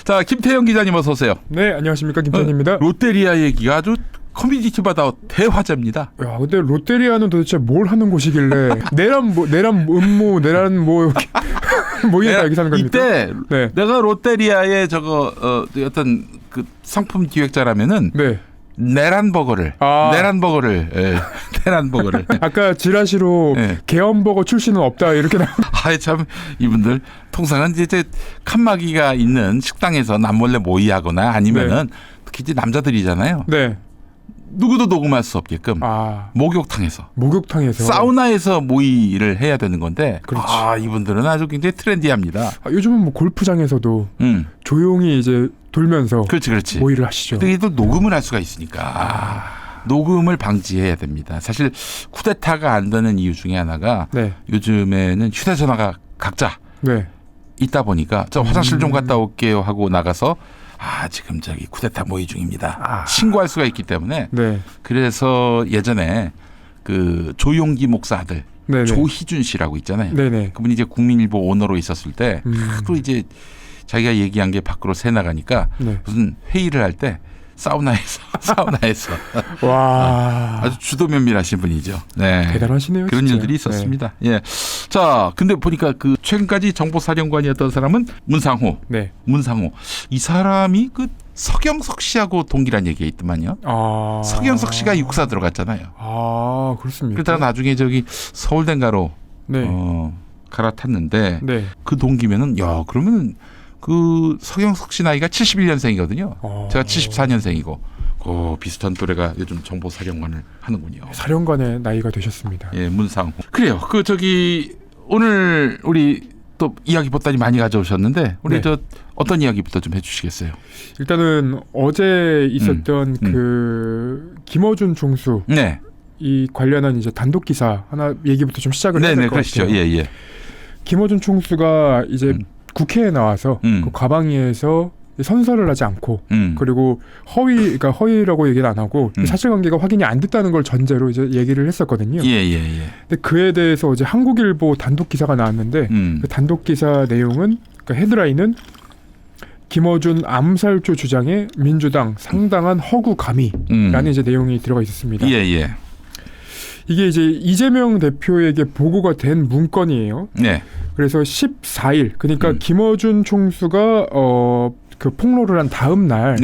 자, 김태형 기자님 어서 오세요. 네, 안녕하십니까, 김태형입니다. 롯데리아 얘기가 아주 커뮤니티마다 대화제입니다. 야, 근데 롯데리아는 도대체 뭘 하는 곳이길래 내란 음모 내란 뭐 이게 여기 사는 겁니까? 이때 네. 내가 롯데리아의 어떤 그 상품 기획자라면은 네. 내란버거를 아까 지라시로 네. 개엄버거 출신은 없다 이렇게 참 이분들 통상은 이제 칸막이가 있는 식당에서 남몰래 모의하거나 아니면은 네. 특히 이제 남자들이잖아요. 네. 누구도 녹음할 수 없게끔 목욕탕에서 사우나에서 모의를 해야 되는 건데 그렇지. 이분들은 아주 굉장히 트렌디합니다. 요즘은 뭐 골프장에서도 조용히 이제 돌면서 그렇지. 모의를 하시죠. 근데 또 녹음을 할 수가 있으니까 녹음을 방지해야 됩니다. 사실 쿠데타가 안 되는 이유 중에 하나가 네. 요즘에는 휴대전화가 각자 네. 있다 보니까 저 화장실 좀 갔다 올게요 하고 나가서 지금 저기 쿠데타 모의 중입니다. 신고할 수가 있기 때문에 네. 그래서 예전에 그 조용기 목사 아들 네네. 조희준 씨라고 있잖아요. 네네. 그분이 이제 국민일보 오너로 있었을 때 또 이제 자기가 얘기한 게 밖으로 새 나가니까 네. 무슨 회의를 할 때 사우나에서 와 아주 주도 면밀하신 분이죠. 네. 대단하시네요. 그런 진짜. 일들이 있었습니다. 네. 예. 자, 근데 보니까 그 최근까지 정보사령관이었던 사람은 문상호. 네. 문상호. 이 사람이 그 서경석 씨하고 동기란 얘기가 있더만요. 서경석 씨가 육사 들어갔잖아요. 그렇습니까? 그러다가 나중에 저기 서울대인가로 네. 갈아탔는데 네. 그 동기면은 그러면은 그 서경석 씨 나이가 71년생이거든요. 제가 74년생이고 비슷한 또래가 요즘 정보사령관을 하는군요. 사령관의 나이가 되셨습니다. 예, 문상호. 그래요. 오늘 우리 또 이야기 보따리 많이 가져오셨는데 우리 네. 어떤 이야기부터 좀 해주시겠어요? 일단은 어제 있었던 그 김어준 총수 네. 이 관련한 이제 단독 기사 하나 얘기부터 좀 시작을 해야 될 것 같아요. 예. 김어준 총수가 이제 국회에 나와서 그 과방위에서 선서를 하지 않고 그리고 그러니까 허위라고 얘기는 안 하고 사실관계가 확인이 안 됐다는 걸 전제로 이제 얘기를 했었거든요. 예. 근데 그에 대해서 어제 한국일보 단독 기사가 나왔는데 그 단독 기사 내용은 그러니까 헤드라인은 김어준 암살조 주장에 민주당 상당한 허구 감히라는 이제 내용이 들어가 있었습니다. 예. 이게 이제 이재명 대표에게 보고가 된 문건이에요. 네. 그래서 14일 그러니까 김어준 총수가 그 폭로를 한 다음 날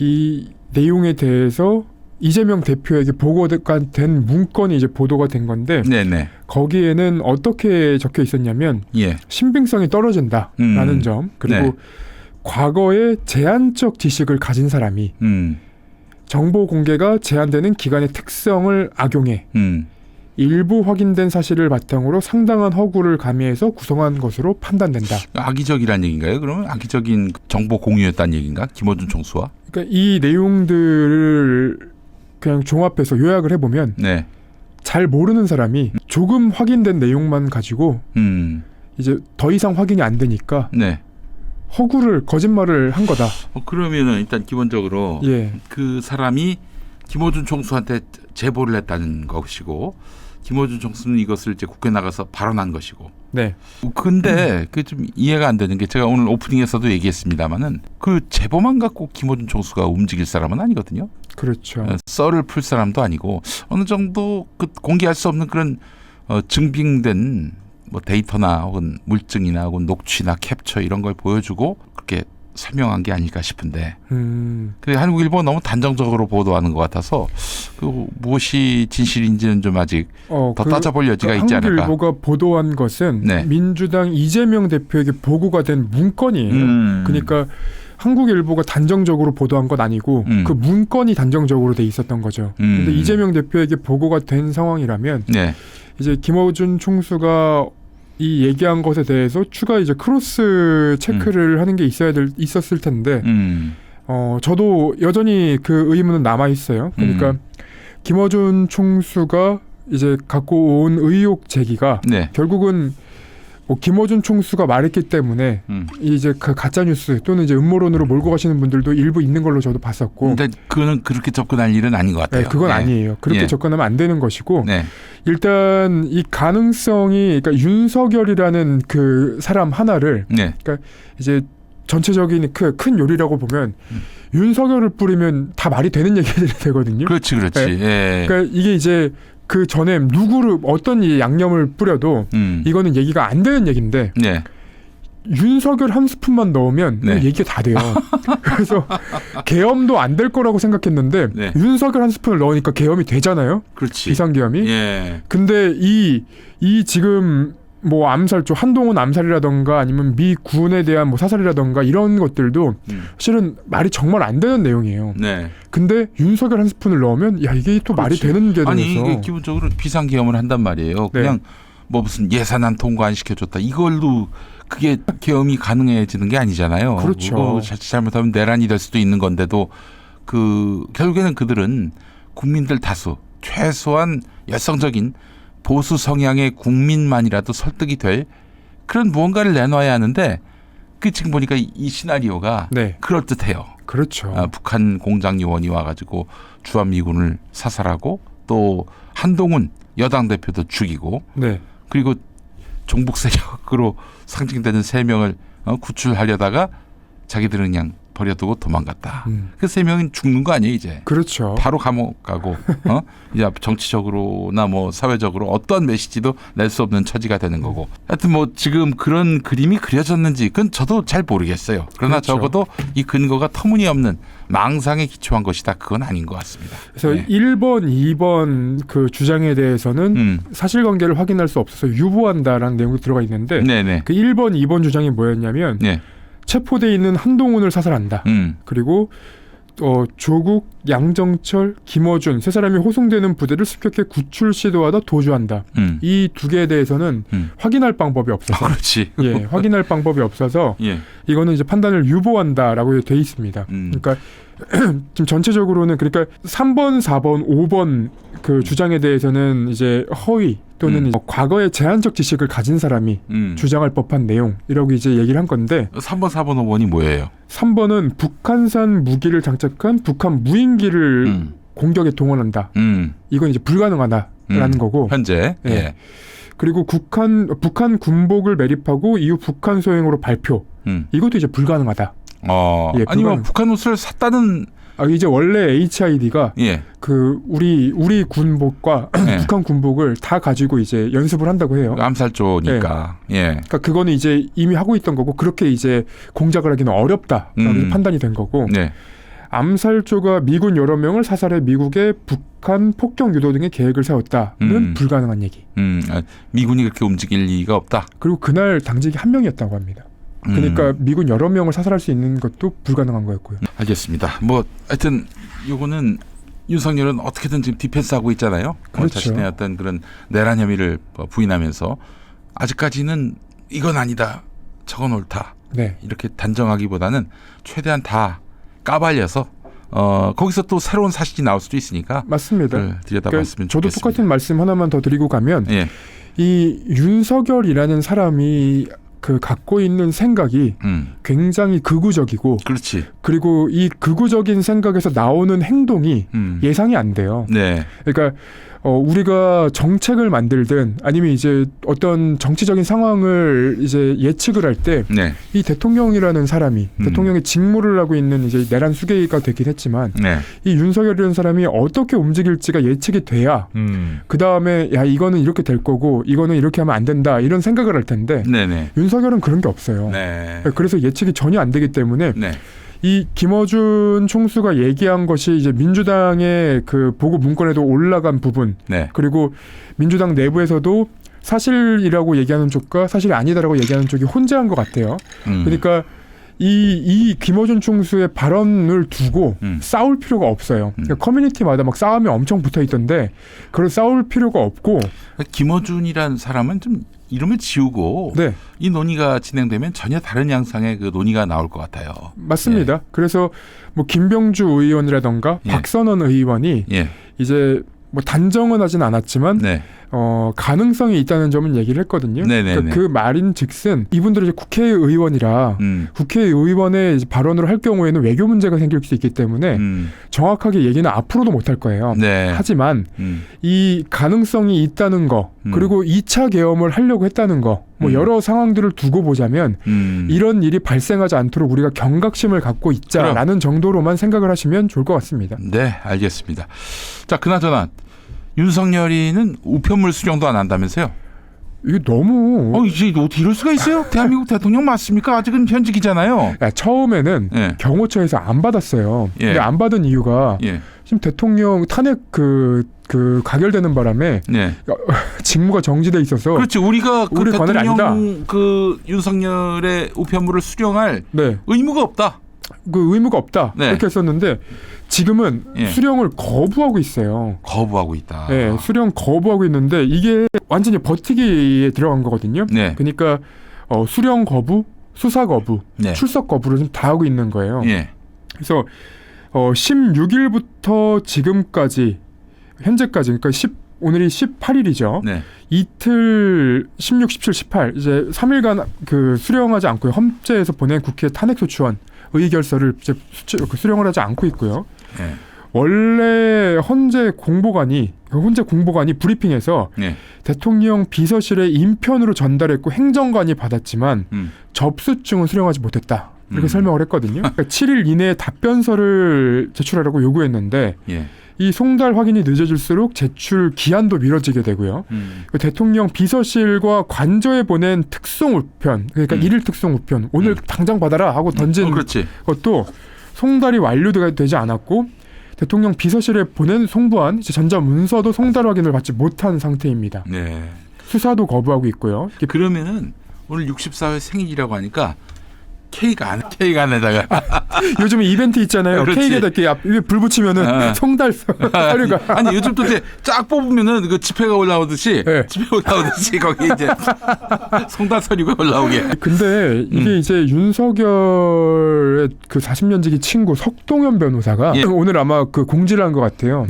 이 내용에 대해서 이재명 대표에게 보고가 된 문건이 이제 보도가 된 건데 거기에는 어떻게 적혀 있었냐면 신빙성이 떨어진다라는 점 그리고 과거에 제한적 지식을 가진 사람이 정보 공개가 제한되는 기간의 특성을 악용해 일부 확인된 사실을 바탕으로 상당한 허구를 가미해서 구성한 것으로 판단된다. 악의적이란 얘기인가요? 그러면 악의적인 정보 공유였다는 얘기인가? 김어준 총수와? 그러니까 이 내용들을 그냥 종합해서 요약을 해보면 잘 모르는 사람이 조금 확인된 내용만 가지고 이제 더 이상 확인이 안 되니까 거짓말을 한 거다. 그러면은 일단 기본적으로 그 사람이 김어준 총수한테 제보를 했다는 것이고 김어준 총수는 이것을 이제 국회 나가서 발언한 것이고. 근데 그 좀 이해가 안 되는 게 제가 오늘 오프닝에서도 얘기했습니다만은 그 제보만 갖고 김어준 총수가 움직일 사람은 아니거든요. 그렇죠. 썰을 풀 사람도 아니고 어느 정도 그 공개할 수 없는 그런 증빙된 뭐 데이터나 혹은 물증이나 혹은 녹취나 캡처 이런 걸 보여주고 그렇게 설명한 게 아닐까 싶은데 그래 한국일보가 너무 단정적으로 보도하는 것 같아서 그 무엇이 진실인지는 좀 아직 더 따져볼 여지가 있지 않을까. 한국일보가 보도한 것은 민주당 이재명 대표에게 보고가 된 문건이에요. 그러니까 한국일보가 단정적으로 보도한 건 아니고 그 문건이 단정적으로 돼 있었던 거죠. 근데 이재명 대표에게 보고가 된 상황이라면 이제 김어준 총수가 이 얘기한 것에 대해서 추가 이제 크로스 체크를 하는 게 있었을 텐데 저도 여전히 그 의문은 남아 있어요. 그러니까 김어준 총수가 이제 갖고 온 의혹 제기가 결국은 뭐 김어준 총수가 말했기 때문에 이제 그 가짜 뉴스 또는 이제 음모론으로 몰고 가시는 분들도 일부 있는 걸로 저도 봤었고. 근데 그는 그렇게 접근할 일은 아닌 것 같아요. 그건 아니에요. 그렇게 접근하면 안 되는 것이고. 일단 이 가능성이 그러니까 윤석열이라는 그 사람 하나를 그러니까 이제 전체적인 큰 요리라고 보면 윤석열을 뿌리면 다 말이 되는 얘기들이 되거든요. 그렇지. 네. 예. 그러니까 이게 이제 그 전에 누구를 어떤 이 양념을 뿌려도 이거는 얘기가 안 되는 얘기인데 네. 윤석열 한 스푼만 넣으면 네. 얘기가 다 돼요. 그래서 계엄도 안 될 거라고 생각했는데 네. 윤석열 한 스푼을 넣으니까 계엄이 되잖아요. 그렇지. 비상계엄이. 예. 근데 이 지금 뭐 암살조 한동훈 암살이라던가 아니면 미 군에 대한 뭐 사살이라던가 이런 것들도 사실은 말이 정말 안 되는 내용이에요. 네. 근데 윤석열 한 스푼을 넣으면 야 이게 또 말이 되는 게 아니 되면서 이게 기본적으로 비상계엄을 한단 말이에요. 네. 그냥 뭐 무슨 예산안 통과 안 시켜줬다 이걸로 그게 계엄이 가능해지는 게 아니잖아요. 그렇죠. 자칫 잘못하면 내란이 될 수도 있는 건데도 그 결국에는 그들은 국민들 다수 최소한 열성적인 보수 성향의 국민만이라도 설득이 될 그런 무언가를 내놔야 하는데 그 지금 보니까 이 시나리오가 네. 그럴듯해요. 그렇죠. 북한 공장 요원이 와가지고 주한미군을 사살하고 또 한동훈 여당 대표도 죽이고 네. 그리고 종북 세력으로 상징되는 3명을 구출하려다가 자기들은 그냥 버려두고 도망갔다. 그 3명은 죽는 거 아니에요 이제. 그렇죠. 바로 감옥 가고 이제 정치적으로나 뭐 사회적으로 어떠한 메시지도 낼 수 없는 처지가 되는 거고. 하여튼 뭐 지금 그런 그림이 그려졌는지 그건 저도 잘 모르겠어요. 그러나 그렇죠. 적어도 이 근거가 터무니없는 망상에 기초한 것이다. 그건 아닌 것 같습니다. 그래서 네. 1번, 2번 그 주장에 대해서는 사실관계를 확인할 수 없어서 유보한다라는 내용이 들어가 있는데 네네. 그 1번, 2번 주장이 뭐였냐면 네. 체포돼 있는 한동훈을 사살한다. 그리고 조국, 양정철, 김어준 세 사람이 호송되는 부대를 습격해 구출 시도하다 도주한다. 이 두 개에 대해서는 확인할 방법이 없어서 그렇지. 예, 확인할 방법이 없어서 예. 이거는 이제 판단을 유보한다라고 돼 있습니다. 그러니까 지금 전체적으로는 그러니까 3번, 4번, 5번 그 주장에 대해서는 이제 허위 또는 이제 과거의 제한적 지식을 가진 사람이 주장할 법한 내용이라고 이제 얘기를 한 건데 3번, 4번, 5번이 뭐예요? 3번은 북한산 무기를 장착한 북한 무인기를 공격에 동원한다. 이건 이제 불가능하다라는 거고. 현재. 예. 예. 그리고 북한 군복을 매립하고 이후 북한 소행으로 발표. 이것도 이제 불가능하다. 예, 아니면 북한 옷을 샀다는 이제 원래 HID가 예. 그 우리 군복과 예. 북한 군복을 다 가지고 이제 연습을 한다고 해요. 암살조니까. 예. 그러니까 그거는 이제 이미 하고 있던 거고 그렇게 이제 공작을 하기는 어렵다라고 판단이 된 거고. 네. 암살조가 미군 여러 명을 사살해 미국의 북한 폭격 유도 등의 계획을 세웠다는 불가능한 얘기. 미군이 그렇게 움직일 리가 없다. 그리고 그날 당직이 1명이었다고 합니다. 그러니까 미군 여러 명을 사살할 수 있는 것도 불가능한 거였고요. 알겠습니다. 뭐 하여튼 요거는 윤석열은 어떻게든 지금 디펜스하고 있잖아요. 그렇죠. 자신의 어떤 그런 내란 혐의를 부인하면서 아직까지는 이건 아니다. 저건 옳다. 네. 이렇게 단정하기보다는 최대한 다 까발려서 거기서 또 새로운 사실이 나올 수도 있으니까 맞습니다. 들여다봤으면 저도 좋겠습니다. 똑같은 말씀 하나만 더 드리고 가면 예. 이 윤석열이라는 사람이 그 갖고 있는 생각이 굉장히 극우적이고 그렇지. 그리고 이 극우적인 생각에서 나오는 행동이 예상이 안 돼요. 네. 그러니까 우리가 정책을 만들든 아니면 이제 어떤 정치적인 상황을 이제 예측을 할 때 이 네. 대통령이라는 사람이 대통령의 직무를 하고 있는 이제 내란 수계가 되긴 했지만 네. 이 윤석열이라는 사람이 어떻게 움직일지가 예측이 돼야 그 다음에 야 이거는 이렇게 될 거고 이거는 이렇게 하면 안 된다 이런 생각을 할 텐데 네네. 윤석열은 그런 게 없어요. 네. 그래서 예측이 전혀 안 되기 때문에 네. 이 김어준 총수가 얘기한 것이 이제 민주당의 그 보고 문건에도 올라간 부분 네. 그리고 민주당 내부에서도 사실이라고 얘기하는 쪽과 사실이 아니다라고 얘기하는 쪽이 혼재한 것 같아요. 그러니까 이 김어준 총수의 발언을 두고 싸울 필요가 없어요. 그러니까 커뮤니티마다 막 싸움이 엄청 붙어 있던데 그걸 싸울 필요가 없고 김어준이라는 사람은 좀 이름을 지우고 네. 이 논의가 진행되면 전혀 다른 양상의 그 논의가 나올 것 같아요. 맞습니다. 예. 그래서 뭐 김병주 의원이라던가 예. 박선원 의원이 예. 이제 뭐 단정은 하진 않았지만 네. 가능성이 있다는 점은 얘기를 했거든요. 그러니까 그 말인즉슨 이분들이 이제 국회의원이라 국회의원의 발언을 할 경우에는 외교 문제가 생길 수 있기 때문에 정확하게 얘기는 앞으로도 못할 거예요. 네. 하지만 이 가능성이 있다는 거 그리고 2차 계엄을 하려고 했다는 거 뭐 여러 상황들을 두고 보자면 이런 일이 발생하지 않도록 우리가 경각심을 갖고 있자라는 정도로만 생각을 하시면 좋을 것 같습니다. 네, 알겠습니다. 자, 그나저나 윤석열이는 우편물 수령도 안 한다면서요? 이게 너무 이제 어떻게 이럴 수가 있어요? 대한민국 대통령 맞습니까? 아직은 현직이잖아요. 처음에는 경호처에서 안 받았어요. 근데 안 받은 이유가 지금 대통령 탄핵 그 가결되는 바람에 직무가 정지돼 있어서 그렇지. 우리가 그 우리 관할이 아니다. 그 윤석열의 우편물을 수령할 의무가 없다. 그 의무가 없다. 이렇게 했었는데 지금은 수령을 거부하고 있어요. 거부하고 있다. 네, 수령 거부하고 있는데 이게 완전히 버티기에 들어간 거거든요. 그러니까 수령 거부, 수사 거부, 출석 거부를 좀 다 하고 있는 거예요. 그래서 16일부터 지금까지 현재까지 그러니까 오늘이 18일이죠. 이틀 16, 17, 18 이제 3일간 그 수령하지 않고요. 헌재에서 보낸 국회 탄핵소추안 의결서를 이제 수령을 하지 않고 있고요. 원래 헌재 공보관이 브리핑에서 대통령 비서실에 인편으로 전달했고 행정관이 받았지만 접수증은 수령하지 못했다. 이렇게 설명을 했거든요. 그러니까 7일 이내에 답변서를 제출하라고 요구했는데 이 송달 확인이 늦어질수록 제출 기한도 미뤄지게 되고요. 그 대통령 비서실과 관저에 보낸 특송 우편, 그러니까 일일 특송 우편, 오늘 당장 받아라 하고 던진 것도 송달이 완료되지 않았고 대통령 비서실에 보낸 송부한 전자문서도 송달 확인을 받지 못한 상태입니다. 수사도 거부하고 있고요. 그러면은 오늘 64회 생일이라고 하니까 케이크 안에다가 요즘 이벤트 있잖아요. 케이크에다 이렇게 위에 불 붙이면은 송달 서류가 아니 요즘 또 이제 쫙 뽑으면은 그 지폐가 올라오듯이 거기 이제 송달 서류가 올라오게. 근데 이게 이제 윤석열의 그 40년지기 친구 석동현 변호사가 오늘 아마 그 공지를 한 것 같아요.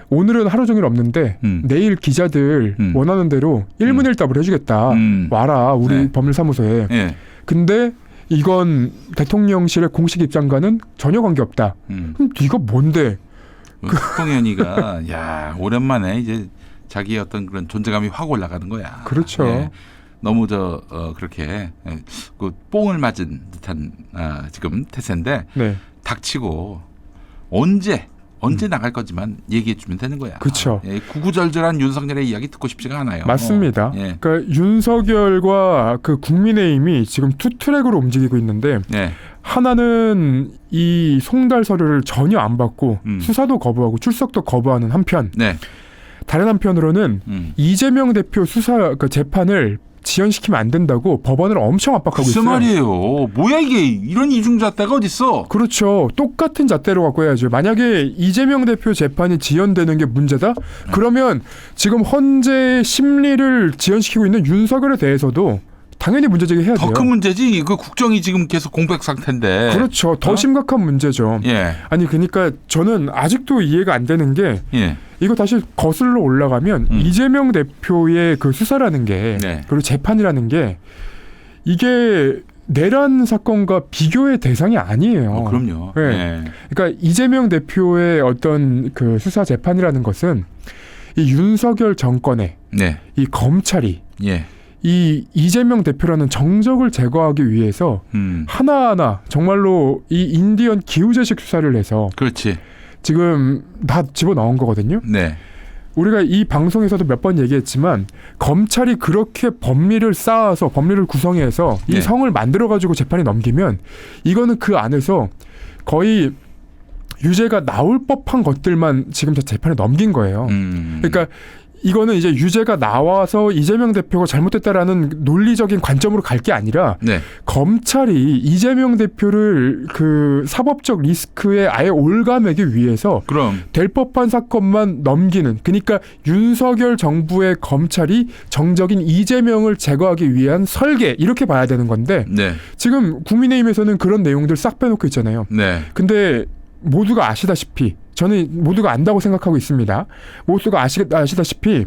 오늘은 하루 종일 없는데 내일 기자들 원하는 대로 1문1답을 해주겠다. 와라 우리 법률사무소에. 근데 이건 대통령실의 공식 입장과는 전혀 관계없다. 그럼 네가 뭔데? 석동현이가 야 오랜만에 이제 자기의 어떤 그런 존재감이 확 올라가는 거야. 그렇죠. 너무 그렇게 그 뽕을 맞은 듯한 지금 태세인데 닥치고 언제 나갈 거지만 얘기해 주면 되는 거야. 그렇죠. 구구절절한 윤석열의 이야기 듣고 싶지가 않아요. 맞습니다. 그러니까 윤석열과 그 국민의힘이 지금 투 트랙으로 움직이고 있는데 하나는 이 송달 서류를 전혀 안 받고 수사도 거부하고 출석도 거부하는 한편 다른 한편으로는 이재명 대표 수사 그 재판을 지연시키면 안 된다고 법원을 엄청 압박하고 있어요. 무슨 말이에요. 뭐야 이게. 이런 이중잣대가 어딨어. 그렇죠. 똑같은 잣대로 갖고 해야죠. 만약에 이재명 대표 재판이 지연되는 게 문제다? 그러면 지금 헌재 심리를 지연시키고 있는 윤석열에 대해서도 당연히 문제제기 해야 돼요. 더 큰 문제지. 그 국정이 지금 계속 공백 상태인데. 그렇죠. 더 심각한 문제죠. 아니 그러니까 저는 아직도 이해가 안 되는 게 이거 다시 거슬러 올라가면 이재명 대표의 그 수사라는 게 그리고 재판이라는 게 이게 내란 사건과 비교의 대상이 아니에요. 그럼요. 그러니까 이재명 대표의 어떤 그 수사 재판이라는 것은 이 윤석열 정권의 이 검찰이 이 이재명 대표라는 정적을 제거하기 위해서 하나하나 정말로 이 인디언 기우제식 수사를 해서 지금 다 집어넣은 거거든요. 우리가 이 방송에서도 몇 번 얘기했지만 검찰이 그렇게 법리를 쌓아서 법리를 구성해서 이 성을 만들어가지고 재판에 넘기면 이거는 그 안에서 거의 유죄가 나올 법한 것들만 지금 다 재판에 넘긴 거예요. 그러니까 이거는 이제 유죄가 나와서 이재명 대표가 잘못됐다라는 논리적인 관점으로 갈 게 아니라 검찰이 이재명 대표를 그 사법적 리스크에 아예 올가매기 위해서 될 법한 사건만 넘기는, 그러니까 윤석열 정부의 검찰이 정적인 이재명을 제거하기 위한 설계, 이렇게 봐야 되는 건데 지금 국민의힘에서는 그런 내용들 싹 빼놓고 있잖아요. 근데 모두가 아시다시피, 저는 모두가 안다고 생각하고 있습니다. 모두가 아시다시피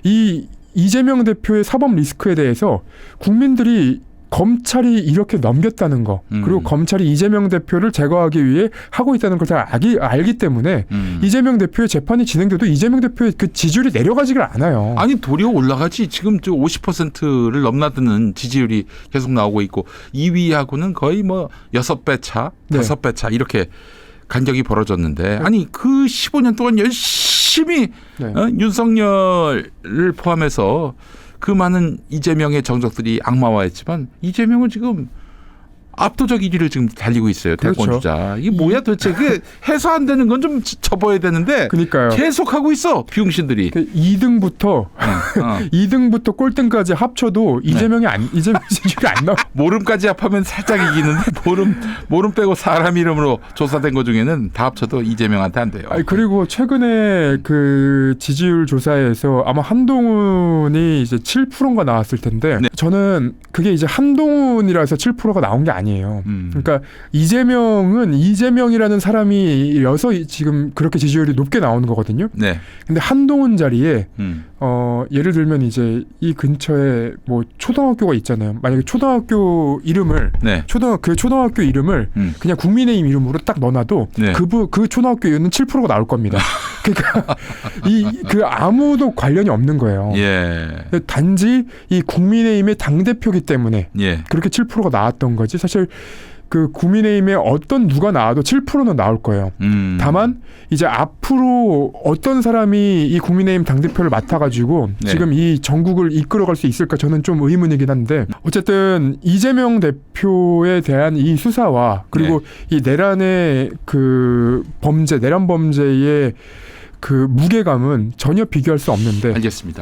이 이재명 대표의 사법 리스크에 대해서 국민들이 검찰이 이렇게 넘겼다는 거 그리고 검찰이 이재명 대표를 제거하기 위해 하고 있다는 걸 다 알기 때문에 이재명 대표의 재판이 진행돼도 이재명 대표의 그 지지율이 내려가지를 않아요. 아니 도리어 올라가지. 지금 저 50%를 넘나드는 지지율이 계속 나오고 있고 2위하고는 거의 뭐 6배 차, 5배 차 이렇게 간격이 벌어졌는데 아니 그 15년 동안 열심히 윤석열을 포함해서 그 많은 이재명의 정적들이 악마화했지만 이재명은 지금 압도적 1위를 지금 달리고 있어요. 대권 주자. 이게 뭐야 도대체. 그게 해소 안 되는 건 좀 접어야 되는데 그러니까요. 계속 하고 있어. 비용신들이. 2등부터 2등부터 꼴등까지 합쳐도 이재명 지지율이 안 나와. 모름까지 합하면 살짝 이기는데 모름 빼고 사람 이름으로 조사된 것 중에는 다 합쳐도 이재명한테 안 돼요. 아니, 그리고 최근에 그 지지율 조사에서 아마 한동훈이 이제 7%가 나왔을 텐데 저는 그게 이제 한동훈이라서 7%가 나온 게 아니에요. 그러니까 이재명은 이재명이라는 사람이어서 지금 그렇게 지지율이 높게 나오는 거거든요. 네. 근데 한동훈 자리에 예를 들면 이제 이 근처에 뭐 초등학교가 있잖아요. 만약에 초등학교 이름을 그 초등학교 이름을 그냥 국민의힘 이름으로 딱 넣어놔도 그 초등학교 이름은 7%가 나올 겁니다. 그러니까 그 아무도 관련이 없는 거예요. 단지 이 국민의힘의 당 대표기 때문에 그렇게 7%가 나왔던 거지. 사실 그 국민의힘에 어떤 누가 나와도 7%는 나올 거예요. 다만 이제 앞으로 어떤 사람이 이 국민의힘 당대표를 맡아가지고 지금 이 전국을 이끌어갈 수 있을까 저는 좀 의문이긴 한데 어쨌든 이재명 대표에 대한 이 수사와 그리고 이 내란의 그 내란 범죄의 그 무게감은 전혀 비교할 수 없는데 알겠습니다.